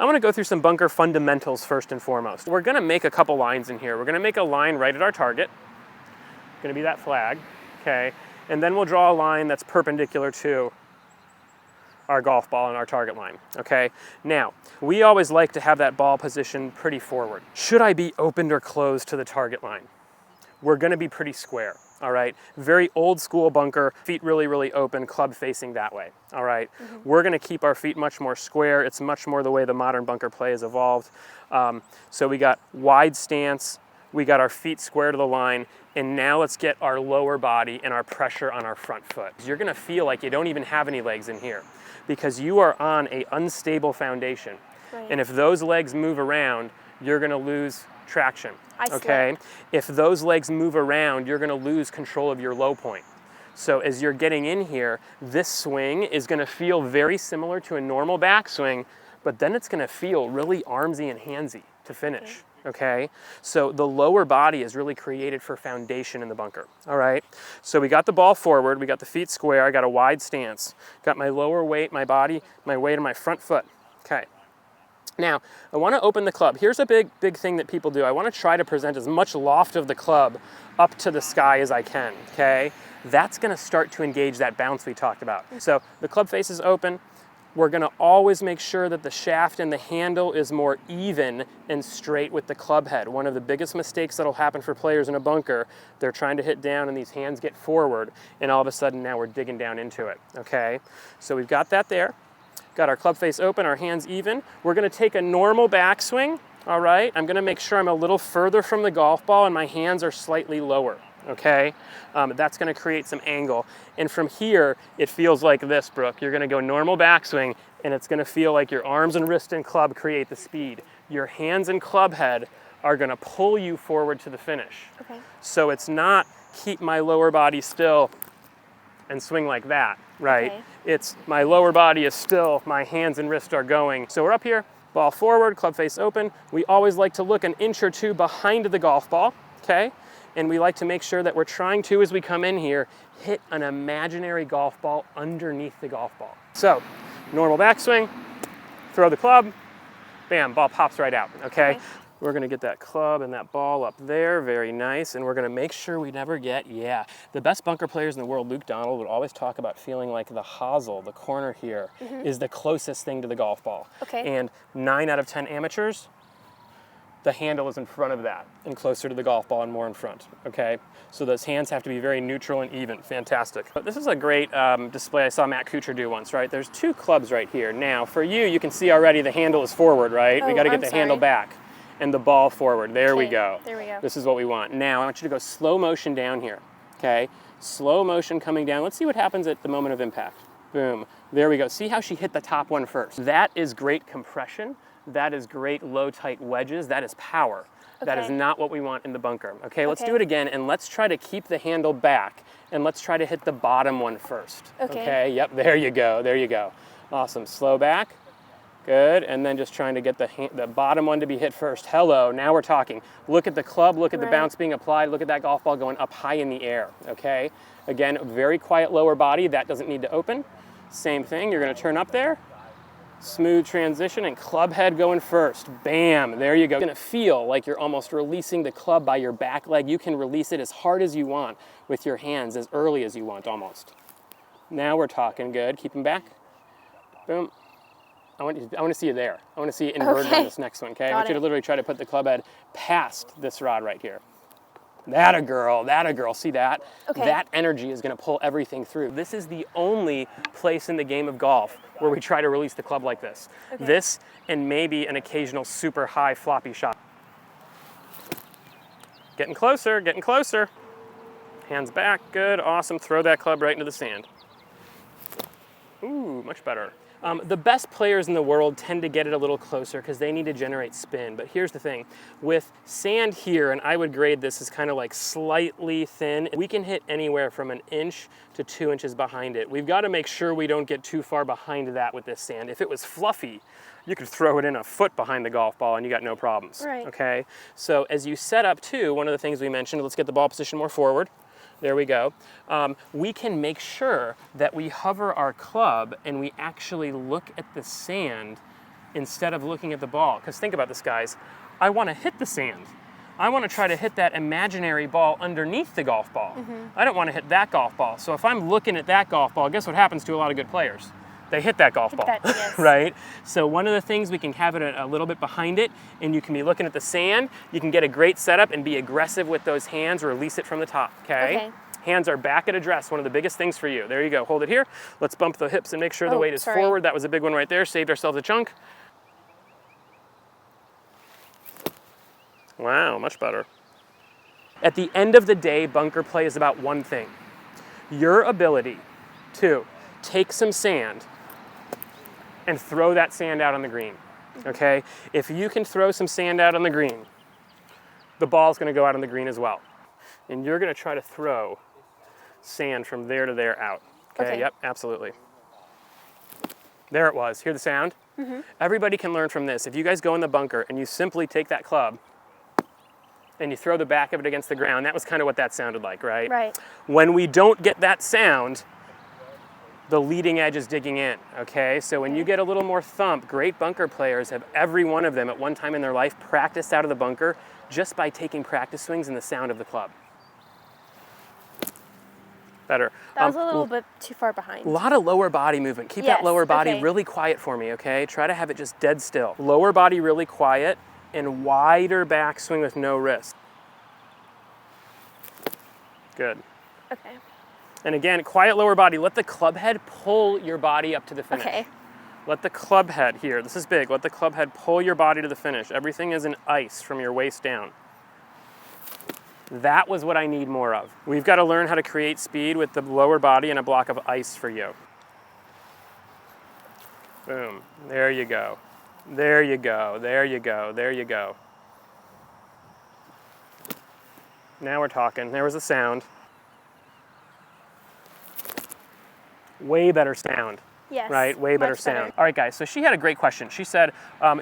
I'm gonna go through some bunker fundamentals first and foremost. We're gonna make a couple lines in here. We're gonna make a line right at our target. Gonna be that flag, okay? And then we'll draw a line that's perpendicular to our golf ball and our target line, okay? Now, we always like to have that ball positioned pretty forward. Should I be opened or closed to the target line? We're gonna be pretty square, all right? Very old school bunker, feet really, really open, club facing that way, all right? We're gonna keep our feet much more square. It's much more the way the modern bunker play has evolved. So we got wide stance, we got our feet square to the line, and now let's get our lower body and our pressure on our front foot. You're gonna feel like you don't even have any legs in here because you are on an unstable foundation. Right. And if those legs move around, you're gonna lose traction, okay? If those legs move around, you're gonna lose control of your low point. So as you're getting in here, this swing is gonna feel very similar to a normal backswing, but then it's gonna feel really armsy and handsy to finish, okay? So the lower body is really created for foundation in the bunker, all right? So we got the ball forward, we got the feet square, I got a wide stance, got my lower weight, my body, my weight on my front foot, okay? Now, I want to open the club. Here's a big thing that people do. I want to try to present as much loft of the club up to the sky as I can, okay? That's going to start to engage that bounce we talked about. So the club face is open. We're going to always make sure that the shaft and the handle is more even and straight with the club head. One of the biggest mistakes that'll happen for players in a bunker, they're trying to hit down and these hands get forward, and all of a sudden now we're digging down into it, okay? So we've got that there. Got our club face open, our hands even. We're gonna take a normal backswing, all right? I'm gonna make sure I'm a little further from the golf ball and my hands are slightly lower, okay? That's gonna create some angle. And from here, it feels like this, Brooke. You're gonna go normal backswing and it's gonna feel like your arms and wrist and club create the speed. Your hands and club head are gonna pull you forward to the finish. Okay. So it's not keep my lower body still and swing like that, right? Okay. It's my lower body is still, my hands and wrists are going. So we're up here, ball forward, club face open. We always like to look an inch or two behind the golf ball, okay? And we like to make sure that we're trying to, as we come in here, hit an imaginary golf ball underneath the golf ball. So, normal backswing, throw the club, bam, ball pops right out, okay? We're gonna get that club and that ball up there, very nice, and we're gonna make sure we never get, the best bunker players in the world, Luke Donald, would always talk about feeling like the hosel, the corner here, is the closest thing to the golf ball. Okay. And 9 out of 10 amateurs, the handle is in front of that and closer to the golf ball and more in front, okay? So those hands have to be very neutral and even, fantastic. But this is a great display I saw Matt Kuchar do once, right? There's 2 clubs right here. Now, for you can see already the handle is forward, right? We gotta get the handle back. And the ball forward. There we go. There we go. This is what we want. Now I want you to go slow motion down here, okay? Slow motion coming down. Let's see what happens at the moment of impact. Boom. There we go. See how she hit the top one first? That is great compression. That is great low tight wedges. That is power. Okay. That is not what we want in the bunker. Okay, let's do it again and let's try to keep the handle back and let's try to hit the bottom one first. Okay, yep, there you go. There you go. Awesome. Slow back. Good, and then just trying to get the bottom one to be hit first. Hello, now we're talking. Look at the club, look at the bounce being applied, look at that golf ball going up high in the air, okay? Again, very quiet lower body, that doesn't need to open. Same thing, you're gonna turn up there, smooth transition, and club head going first. Bam, there you go. You're gonna feel like you're almost releasing the club by your back leg. You can release it as hard as you want with your hands, as early as you want almost. Now we're talking, good, keep them back. Boom. I want to see you there. I want to see you inverted on this next one, okay? I want you to literally try to put the club head past this rod right here. That a girl, see that? Okay. That energy is gonna pull everything through. This is the only place in the game of golf where we try to release the club like this. Okay. This and maybe an occasional super high floppy shot. Getting closer, getting closer. Hands back, good, awesome. Throw that club right into the sand. Ooh, much better. The best players in the world tend to get it a little closer because they need to generate spin. But here's the thing, with sand here, and I would grade this as kind of like slightly thin, we can hit anywhere from 1 inch to 2 inches behind it. We've got to make sure we don't get too far behind that with this sand. If it was fluffy, you could throw it in a foot behind the golf ball and you got no problems, okay? So as you set up too, one of the things we mentioned, let's get the ball position more forward. There we go. We can make sure that we hover our club and we actually look at the sand instead of looking at the ball. Because think about this, guys. I want to hit the sand. I want to try to hit that imaginary ball underneath the golf ball. I don't want to hit that golf ball. So if I'm looking at that golf ball, guess what happens to a lot of good players? They hit that golf ball, yes. right? So one of the things, we can have it a little bit behind it, and you can be looking at the sand. You can get a great setup and be aggressive with those hands, release it from the top, okay? Hands are back at address, one of the biggest things for you. There you go, hold it here. Let's bump the hips and make sure the weight is forward. That was a big one right there, saved ourselves a chunk. Wow, much better. At the end of the day, bunker play is about one thing: your ability to take some sand and throw that sand out on the green, okay? If you can throw some sand out on the green, the ball's gonna go out on the green as well. And you're gonna try to throw sand from there to there out, okay? Yep, absolutely. There it was, hear the sound? Everybody can learn from this. If you guys go in the bunker and you simply take that club and you throw the back of it against the ground, that was kind of what that sounded like, right? Right. When we don't get that sound, the leading edge is digging in, okay? So when you get a little more thump, great bunker players have, every one of them at one time in their life, practiced out of the bunker just by taking practice swings and the sound of the club. Better. That was a little bit too far behind. A lot of lower body movement. Keep that lower body really quiet for me, okay? Try to have it just dead still. Lower body really quiet, and wider backswing with no wrist. Good. Okay. And again, quiet lower body. Let the club head pull your body up to the finish. Okay. Let the club head here, this is big, let the club head pull your body to the finish. Everything is in ice from your waist down. That was what I need more of. We've got to learn how to create speed with the lower body and a block of ice for you. Boom. There you go. There you go, there you go, there you go. Now we're talking. There was a sound. Way better sound. Yes. Right? Way better sound. All right, guys, so she had a great question. She said,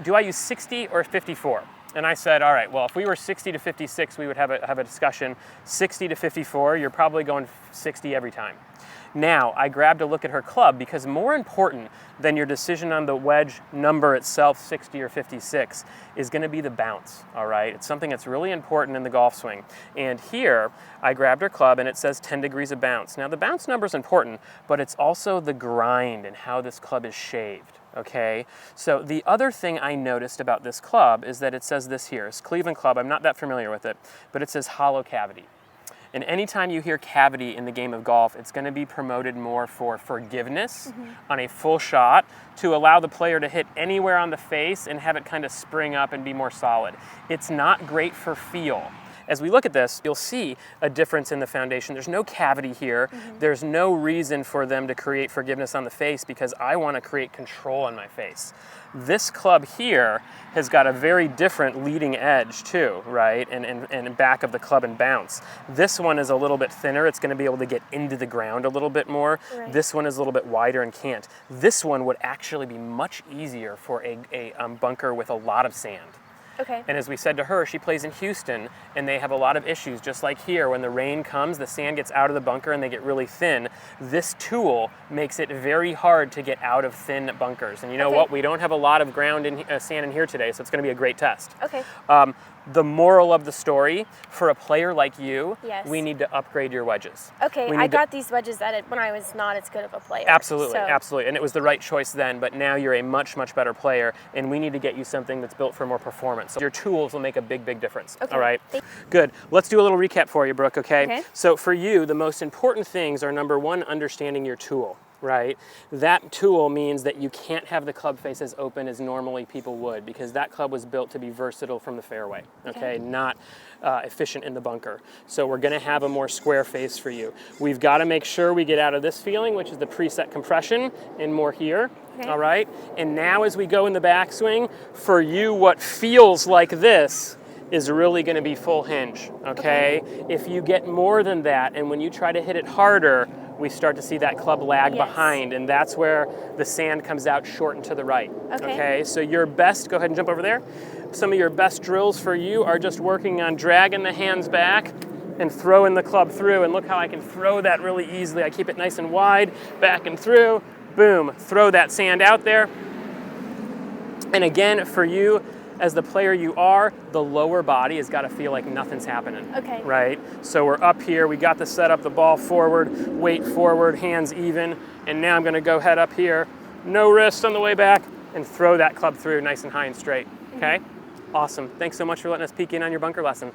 do I use 60 or 54? And I said, all right, well, if we were 60 to 56, we would have a discussion. 60 to 54, you're probably going 60 every time. Now, I grabbed a look at her club because more important than your decision on the wedge number itself, 60 or 56, is going to be the bounce, all right? It's something that's really important in the golf swing. And here, I grabbed her club and it says 10 degrees of bounce. Now, the bounce number is important, but it's also the grind and how this club is shaved, okay? So the other thing I noticed about this club is that it says this here. It's Cleveland Club. I'm not that familiar with it, but it says hollow cavity. And anytime you hear cavity in the game of golf, it's going to be promoted more for forgiveness on a full shot to allow the player to hit anywhere on the face and have it kind of spring up and be more solid. It's not great for feel. As we look at this, you'll see a difference in the foundation. There's no cavity here. There's no reason for them to create forgiveness on the face because I want to create control on my face. This club here has got a very different leading edge too, right? And back of the club and bounce. This one is a little bit thinner. It's going to be able to get into the ground a little bit more. Right. This one is a little bit wider and can't. This one would actually be much easier for a bunker with a lot of sand. Okay. And as we said to her, she plays in Houston, and they have a lot of issues, just like here. When the rain comes, the sand gets out of the bunker and they get really thin. This tool makes it very hard to get out of thin bunkers. And you know what? We don't have a lot of ground in sand in here today, so it's going to be a great test. Okay. The moral of the story, for a player like you, we need to upgrade your wedges. Okay, I got these wedges when I was not as good of a player. Absolutely, absolutely. And it was the right choice then, but now you're a much, much better player, and we need to get you something that's built for more performance. So your tools will make a big, big difference. Okay. All right? Good. Let's do a little recap for you, Brooke, okay? So for you, the most important things are, number one, understanding your tool. Right? That tool means that you can't have the club face as open as normally people would because that club was built to be versatile from the fairway, okay? Not efficient in the bunker. So we're gonna have a more square face for you. We've gotta make sure we get out of this feeling, which is the preset compression, and more here, all right? And now as we go in the backswing, for you, what feels like this is really gonna be full hinge, okay? If you get more than that, and when you try to hit it harder, we start to see that club lag behind, and that's where the sand comes out short and to the right. Okay, so your best, go ahead and jump over there. Some of your best drills for you are just working on dragging the hands back and throwing the club through, and look how I can throw that really easily. I keep it nice and wide, back and through, boom, throw that sand out there. And again, for you, as the player you are, the lower body has got to feel like nothing's happening. Okay. Right? So we're up here, we got the setup, the ball forward, weight forward, hands even, and now I'm going to go head up here, no wrist on the way back, and throw that club through nice and high and straight. Okay? Awesome. Thanks so much for letting us peek in on your bunker lesson.